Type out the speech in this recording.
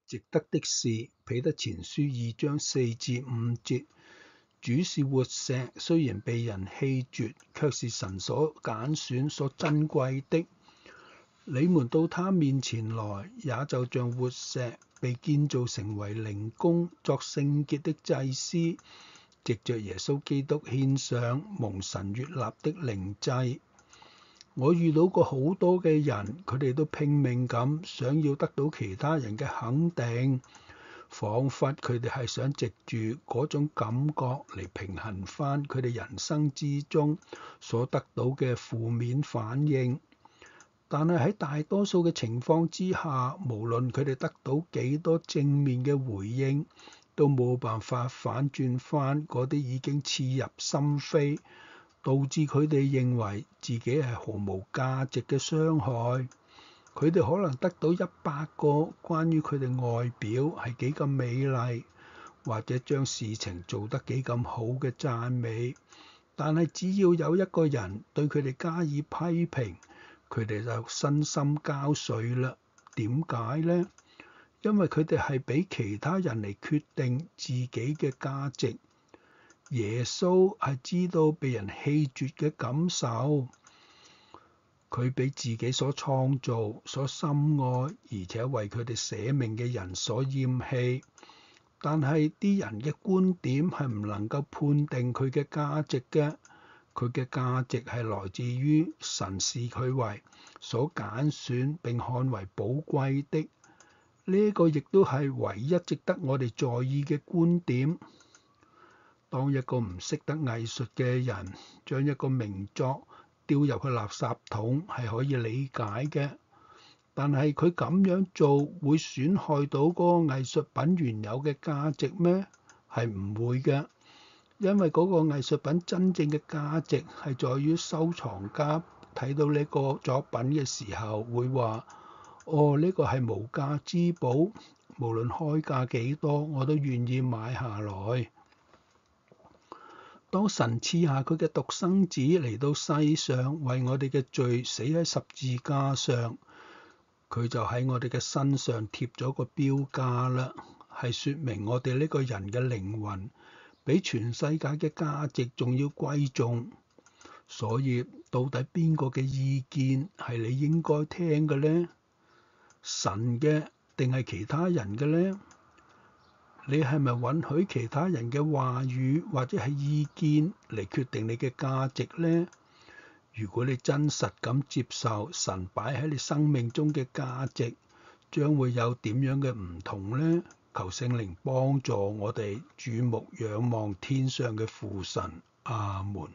值得的是，彼得前書2章4至5節，主是活石，雖然被人棄絕，卻是神所揀選、所珍貴的。你們到他面前來，也就像活石，被建造成為靈宮，作聖潔的祭司，藉着耶穌基督獻上蒙神悅納的靈祭。我遇到過好多嘅人，佢哋都拼命咁想要得到其他人嘅肯定，彷彿佢哋係想藉住嗰種感覺嚟平衡返佢哋人生之中所得到嘅負面反應。但係喺大多數嘅情況之下，無論佢哋得到幾多正面嘅回應，都冇辦法反轉返嗰啲已經刺入心扉，導致佢哋認為自己係毫無價值嘅傷害。佢哋可能得到100個關於佢哋外表係幾咁美麗，或者將事情做得幾咁好嘅讚美，但係只要有一個人對佢哋加以批評，佢哋就身心交瘁啦。點解呢？因為佢哋係俾其他人嚟決定自己嘅價值。耶穌係知道被人棄絕嘅感受，佢俾自己所創造、所深愛，而且為佢哋捨命嘅人所厭棄。但係啲人嘅觀點係唔能夠判定佢嘅價值嘅。佢嘅價值係來自於神視佢為所揀選並看為寶貴的。呢個亦都係唯一值得我哋在意嘅觀點。當一個唔識得藝術嘅人將一個名作丟入去垃圾桶係可以理解嘅，但係佢咁樣做會損害到嗰個藝術品原有嘅價值咩？係唔會嘅。因為嗰個藝術品真正嘅價值係在於收藏家睇到呢個作品嘅時候會話：哦，呢個係無價之寶，無論開價幾多，我都願意買下來。當神賜下佢嘅獨生子嚟到世上，為我哋嘅罪死喺十字架上，佢就喺我哋嘅身上貼咗個標價啦，係說明我哋呢個人嘅靈魂比全世界嘅價值仲要貴重。所以到底邊個嘅意見係你應該聽嘅呢？神嘅定係其他人嘅呢？你係咪允許其他人嘅話語或者係意見嚟決定你嘅價值呢？如果你真實咁接受神擺喺你生命中嘅價值，將會有點樣嘅唔同呢？求聖靈幫助我哋注目仰望天上嘅父神。阿門。